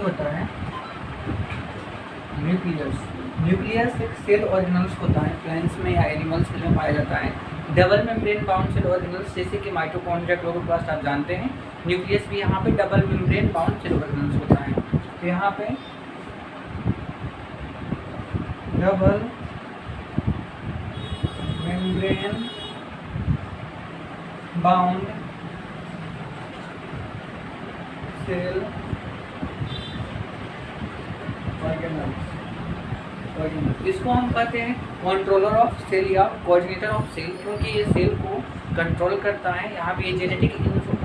होता है nucleus. Nucleus एक सेल ऑर्गेनल्स होता है, प्लांट्स में या एनिमल सेल में पाया जाता है। Double membrane bound cell organelles जैसे कि माइटोकॉन्ड्रिया, क्लोरोप्लास्ट आप जानते हैं। न्यूक्लियस भी यहाँ पे double membrane bound cell organelles होता है। तो यहाँ पे double membrane bound cell organelles, इसको हम कहते हैं कंट्रोलर ऑफ सेल या कोऑर्डिनेटर ऑफ सेल, क्योंकि ये सेल को कंट्रोल करता है। यहाँ पे ये जेनेटिक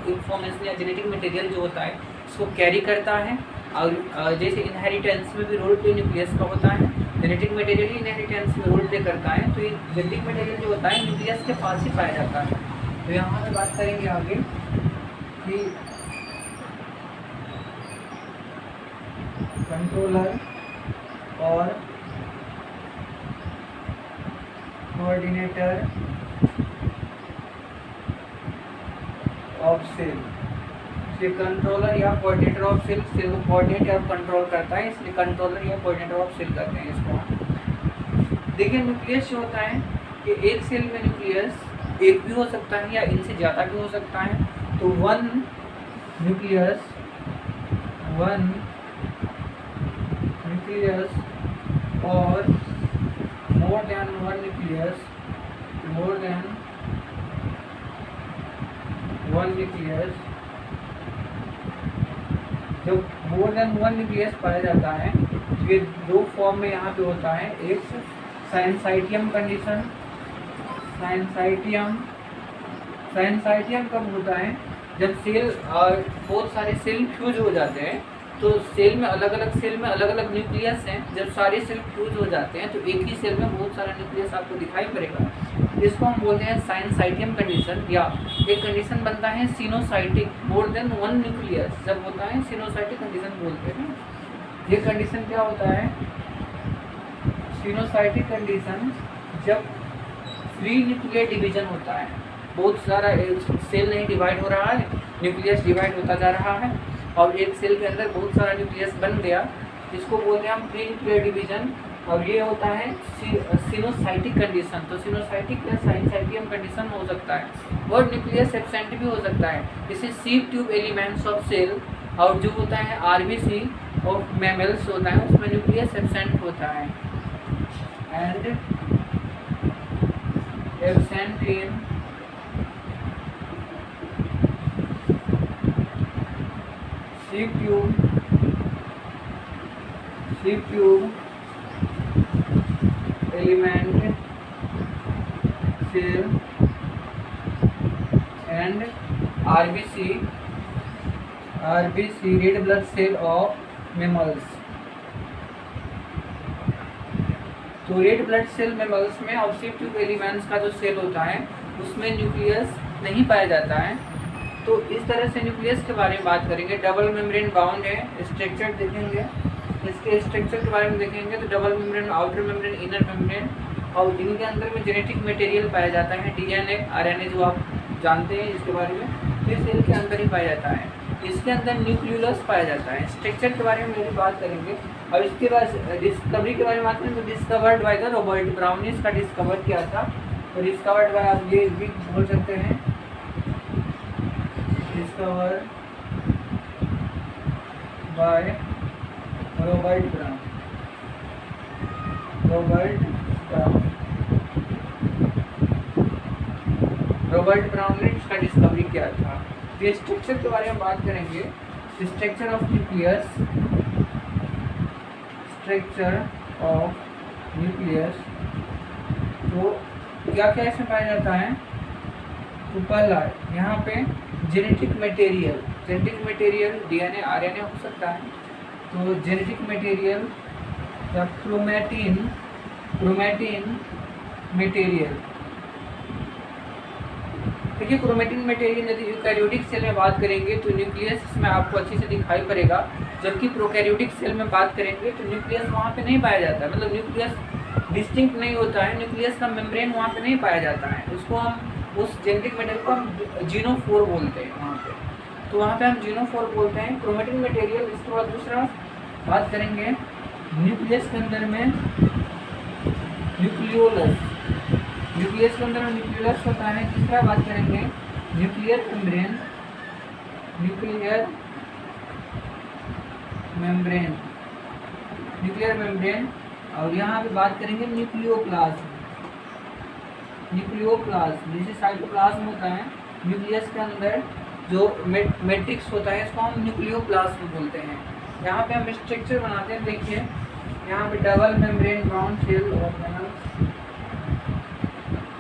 इंफॉर्मेशन या जेनेटिक मटेरियल जो होता है इसको कैरी करता है। और जैसे इनहेरिटेंस में भी रोल प्ले न्यूक्लियस का होता है, जेनेटिक मटेरियल इनहेरिटेंस में रोल प्ले करता है। तो ये जेनेटिक मटेरियल जो होता है न्यूक्लियस के पास ही पाया जाता है। तो यहाँ पे बात करेंगे आगे कि कंट्रोलर और कोऑर्डिनेटर ऑफ सेल। कंट्रोलर या कोऑर्डिनेटर ऑफ सेल सेल को कोऑर्डिनेट या कंट्रोल करता है, इसलिए कंट्रोलर या कोऑर्डिनेटर ऑफ सेल करते हैं इसको। देखिए न्यूक्लियस जो होता है कि एक सेल में न्यूक्लियस एक भी हो सकता है या इनसे ज़्यादा भी हो सकता है। तो वन न्यूक्लियस और more than one nucleus जब मोर देन वन न्यूक्लियस पाया जाता है तो ये दो फॉर्म में यहाँ पे होता है। एक साइनसाइटियम कंडीशन, साइनसाइटियम कब होता है जब सेल और बहुत सारे सेल फ्यूज हो जाते हैं। तो सेल में अलग अलग न्यूक्लियस हैं। जब सारे सेल फ्यूज हो जाते हैं तो एक ही सेल में बहुत सारा न्यूक्लियस आपको दिखाई पड़ेगा। इसको हम बोलते हैं साइनसाइटियम कंडीशन। या एक कंडीशन बनता है coenocytic, more than one nucleus जब होता है सिनोसाइटिक कंडीशन बोलते हैं। ये कंडीशन क्या होता है? सिनोसाइटिक कंडीशन जब फ्री न्यूक्लियर डिवीजन होता है, बहुत सारा सेल नहीं डिवाइड हो रहा है, न्यूक्लियस डिवाइड होता जा रहा है और एक सेल के अंदर बहुत सारा न्यूक्लियस बन गया, इसको बोलते हैं हम फ्री न्यूक्लियर डिवीजन। और ये होता है सिनोसाइटिक कंडीशन। तो सिनोसाइटिक या साइनसाइटियम कंडीशन हो सकता है और न्यूक्लियस एब्सेंट भी हो सकता है। जैसे sieve tube elements of cell और जो होता है आरबीसी ऑफ मैमल्स होता है उसमें न्यूक्लियस एब्सेंट होता है। And absent in sieve tube element cell and RBC red blood cell of mammals. तो रेड ब्लड सेल मैमल्स में और सीव ट्यूब एलिमेंट्स का जो सेल होता है उसमें न्यूक्लियस नहीं पाया जाता है। तो इस तरह से न्यूक्लियस के बारे में बात करेंगे। डबल मेम्ब्रेन बाउंड है, स्ट्रक्चर देखेंगे, इसके स्ट्रक्चर के बारे में देखेंगे। तो double membrane, outer membrane, inner membrane, और इनके अंदर में जेनेटिक मटेरियल पाया जाता है, डीएनए, आरएनए जो आप जानते हैं इसके बारे में, तो इस सेल के अंदर ही पाया जाता है। इसके अंदर न्यूक्लियोलस पाया जाता है। स्ट्रक्चर के बारे में मेरी बात करेंगे। और इसके बाद डिस्कवरी के बारे में बात करें तो discovered by the Robert brown ने इसका डिस्कवर किया था। तो डिस्कवर्ड बाय, आप ये भी बोल सकते हैं, discover by Robert brown. Robert brown ने इसका डिस्कवरी किया था। तो स्ट्रक्चर के बारे में बात करेंगे। स्ट्रक्चर ऑफ न्यूक्लियस, तो क्या क्या इसमें पाया जाता है? तो पहला यहाँ पे जेनेटिक मटेरियल डीएनए, आरएनए हो सकता है। तो जेनेटिक मटेरियल या क्रोमैटिन मटेरियल। देखिए क्रोमैटिन मटेरियल यदि यूकैरियोटिक सेल में बात करेंगे तो न्यूक्लियस इसमें आपको अच्छे से दिखाई पड़ेगा, जबकि प्रोकैरियोटिक सेल में बात करेंगे तो न्यूक्लियस वहाँ पे नहीं पाया जाता है। मतलब न्यूक्लियस डिस्टिंक्ट नहीं होता है, न्यूक्लियस का मेम्ब्रेन वहाँ पे नहीं पाया जाता है। उसको हम उस जेनेटिक मटेरियल को हम जीनोफोर बोलते हैं वहाँ पे। तो वहाँ पे हम जीनोफोर बोलते हैं क्रोमैटिन मटेरियल। इसके बाद दूसरा बात करेंगे न्यूक्लियस के अंदर में न्यूक्लियोलस, न्यूक्लियस के अंदर में न्यूक्लियोलस होता है। तीसरा बात करेंगे nuclear membrane, nuclear membrane, nuclear membrane. और यहाँ पे बात करेंगे न्यूक्लियोप्लाज्म, न्यूक्लियोप्लाज्म जैसे साइटोप्लाज्म होता है, न्यूक्लियस के अंदर जो मैट्रिक्स होता है इसको हम न्यूक्लियोप्लाज्म बोलते हैं। यहाँ पे हम स्ट्रक्चर बनाते हैं, देखिए यहाँ पे double membrane ground cell organelles,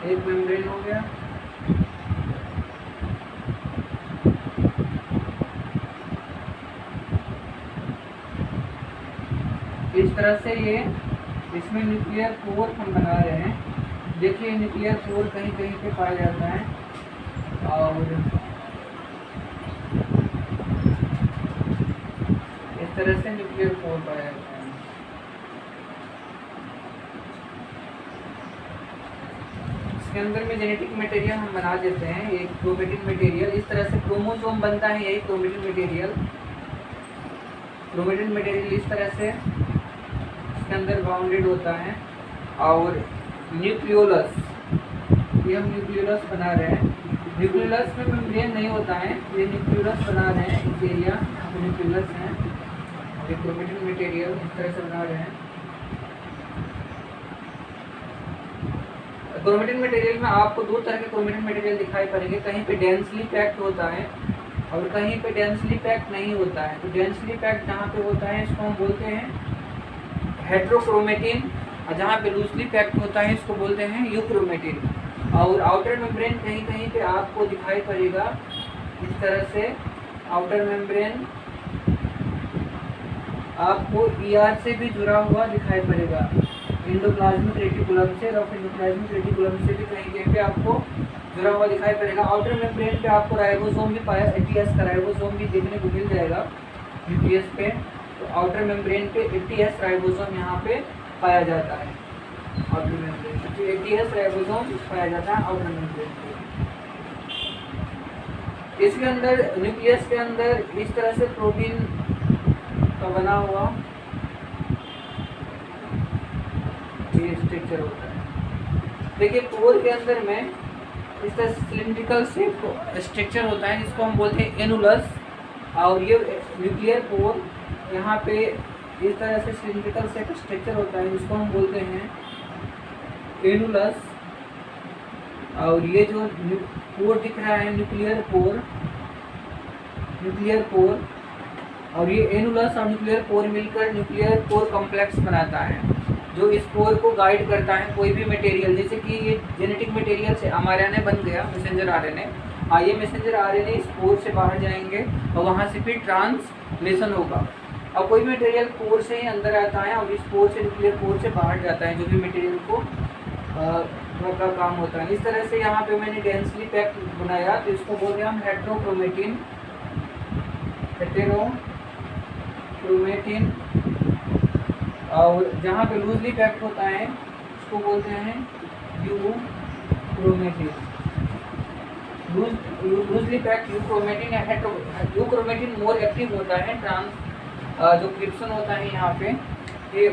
एक मेम्ब्रेन हो गया, इस तरह से ये इसमें न्यूक्लियर पोर हम बना रहे हैं। देखिए न्यूक्लियर पोर कहीं कहीं पे पाया जाता है और इस तरह से न्यूक्लियर पोर पाया जाता है। इसके अंदर में जेनेटिक मटेरियल हम बना देते हैं, एक क्रोमेटिन मटेरियल। इस तरह से क्रोमोसोम बनता है, यही क्रोमेटिन मटेरियल। क्रोमेटिन मटेरियल इस तरह से इसके अंदर बाउंडेड होता है। और न्यूक्लियोलस, ये हम न्यूक्लियोलस बना रहे हैं। न्यूक्लियोलस में मेम्ब्रेन नहीं होता है, ये न्यूक्लियोलस बना रहे हैं, इस एरिया न्यूक्लियोलस है। ये क्रोमेटिन मटेरियल इस तरह से बना रहे हैं। क्रोमेटिन मटेरियल में आपको दो तरह के क्रोमेटिन मटेरियल दिखाई पड़ेंगे, कहीं पे डेंसली पैक्ड होता है और कहीं पे डेंसली पैक्ड नहीं होता है। तो डेंसली पैक्ड जहाँ पे होता है इसको हम बोलते हैं हेट्रोक्रोमेटिन, और जहाँ पे लूजली पैक्ड होता है इसको बोलते हैं यूक्रोमेटिन। और आउटर मेम्ब्रेन कहीं कहीं पे आपको दिखाई पड़ेगा इस तरह से। आउटर मेम्ब्रेन आपको ER से भी जुड़ा हुआ दिखाई पड़ेगा, एंडोप्लाज्मिक रेटिकुलम से, रफ एंडोप्लाज्मिक रेटिकुलम से भी कहीं कहीं पे आपको जुड़ा हुआ दिखाई पड़ेगा। आउटर मेम्ब्रेन पे आपको राइबोसोम भी पाया, ATS का राइबोसोम भी देखने को मिल जाएगा न्यूक्लियस पे। तो आउटर मेम्ब्रेन पे ATS राइबोसोम यहाँ पे पाया जाता है, आउटर मेम्ब्रेन पे ATS राइबोसोम पाया जाता है आउटर मेम्ब्रेन पे। इसके अंदर न्यूक्लियस के अंदर इस तरह से प्रोटीन का बना हुआ ये स्ट्रक्चर होता है। देखिए पोर के अंदर में इस तरह सिलिंड्रिकल शेप स्ट्रक्चर होता है जिसको हम बोलते हैं एनुलस। और ये न्यूक्लियर पोर यहाँ पे इस तरह से सिलिंड्रिकल शेप स्ट्रक्चर होता है जिसको हम बोलते हैं एनुलस। और ये जो पोर दिख रहा है न्यूक्लियर पोर, न्यूक्लियर पोर, और ये एनुलस और न्यूक्लियर पोर मिलकर न्यूक्लियर पोर कॉम्प्लेक्स बनाता है जो इस पोर को गाइड करता है कोई भी मटेरियल। जैसे कि ये जेनेटिक मटेरियल से mRNA बन गया, मैसेंजर RNA, ये मैसेंजर RNA इस पोर से बाहर जाएंगे और वहाँ से फिर ट्रांसलेशन होगा। और कोई भी मटेरियल पोर से ही अंदर आता है और इस पोर से न्यूक्लियर पोर से बाहर जाता है, जो भी मटेरियल को का काम होता है। इस तरह से यहाँ पे मैंने डेंसली पैक्ड बनाया, तो इसको बोलते हैं हम हेट्रोक्रोमेटिन, हेटेरोक्रोमेटिन। और जहाँ पे लूजली पैक्ड होता है उसको बोलते हैं यूक्रोमेटिन। लूजली पैक्ड यूक्रोमेटिन या यूक्रोमेटिन मोर एक्टिव होता है। जो क्रिप्सन होता है यहाँ पे ये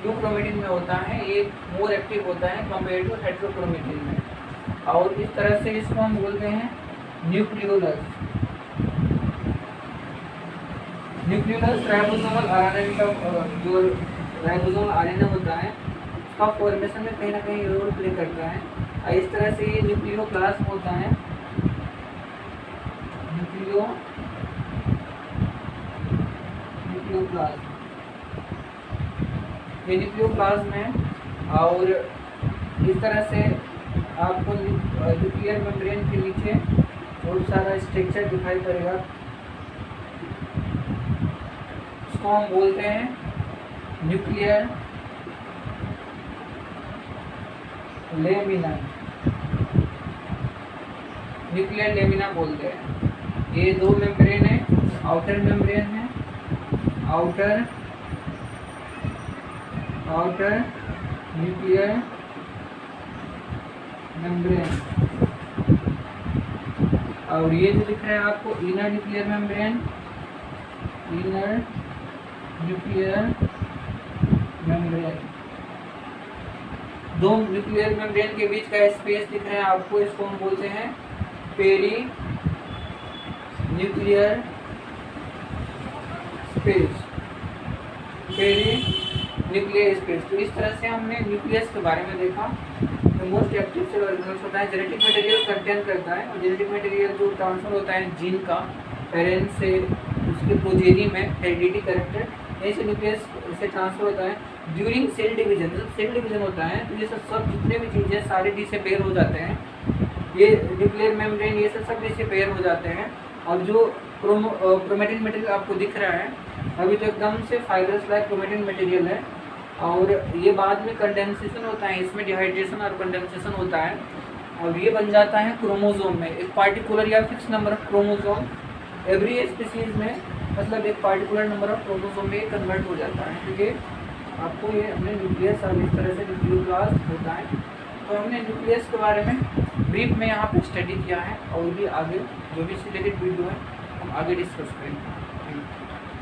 यूक्रोमेटिन में होता है, ये मोर एक्टिव होता है कंपेयर टू हेट्रोक्रोमेटिन में। और इस तरह से इसको हम बोलते हैं न्यूक्लियोलस। न्यूक्लियोलस राइबोसोमल आरएनए का जो राइबोसोमल आरएनए होता है उसका फॉर्मेशन में कहीं ना कहीं रोल प्ले करता है। और इस तरह से ये न्यूक्लियोप्लाज्म होता है, न्यूक्लियोप्लाज्म, ये न्यूक्लियोप्लाज्म है। और इस तरह से आपको न्यूक्लियर मेम्ब्रेन के नीचे बहुत सारा स्ट्रक्चर दिखाई पड़ेगा, इसको हम बोलते हैं न्यूक्लियर लेमिना, न्यूक्लियर लेमिना बोलते हैं। ये दो मेम्ब्रेन है, आउटर मेम्ब्रेन है, आउटर न्यूक्लियर मेम्ब्रेन। और ये जो दिख रहा है आपको inner nuclear membrane, inner nuclear membrane, दो न्यूक्लियर मेम्ब्रेन के बीच का स्पेस दिख रहा है आपको, इसको हम बोलते हैं perinuclear space, perinuclear space. तो इस तरह से हमने न्यूक्लियस के बारे में देखा। मोस्ट एक्टिव सेल ऑर्गेनल्स होता है, जेनेटिक मटेरियल कंटेन करता है, और जेनेटिक मटेरियल जो ट्रांसफर होता है जीन का पेरेंट्स से उसके प्रोजेनी में हेरिडिटी कैरेक्टर, ऐसे न्यूक्लियस से ट्रांसफर होता है। ड्यूरिंग सेल डिवीजन, जब सेल डिवीजन होता है तो ये सब जितने भी चीज़ें सारे डिसअपेयर हो जाते हैं, ये न्यूक्लियर मेम्ब्रेन ये सब डिसअपेयर हो जाते हैं। और जो क्रोमेटिन मटेरियल आपको दिख रहा है अभी तो एकदम से फाइब्रस लाइक क्रोमेटिन मटेरियल है, और ये बाद में कंडेंसेशन होता है, इसमें डिहाइड्रेशन और कंडेंसेशन होता है, और ये बन जाता है क्रोमोसोम में, एक पार्टिकुलर या fix number of chromosome every species में, मतलब एक पार्टिकुलर नंबर ऑफ क्रोमोसोम में कन्वर्ट हो जाता है। क्योंकि आपको ये हमने न्यूक्लियस और इस तरह से न्यूक्लियोप्लास्ट होता है। तो हमने न्यूक्लियस के बारे में ब्रीफ में यहाँ पे स्टडी किया है, और भी आगे जो भी रिलेटेड वीडियो है हम आगे डिस्कस करेंगे।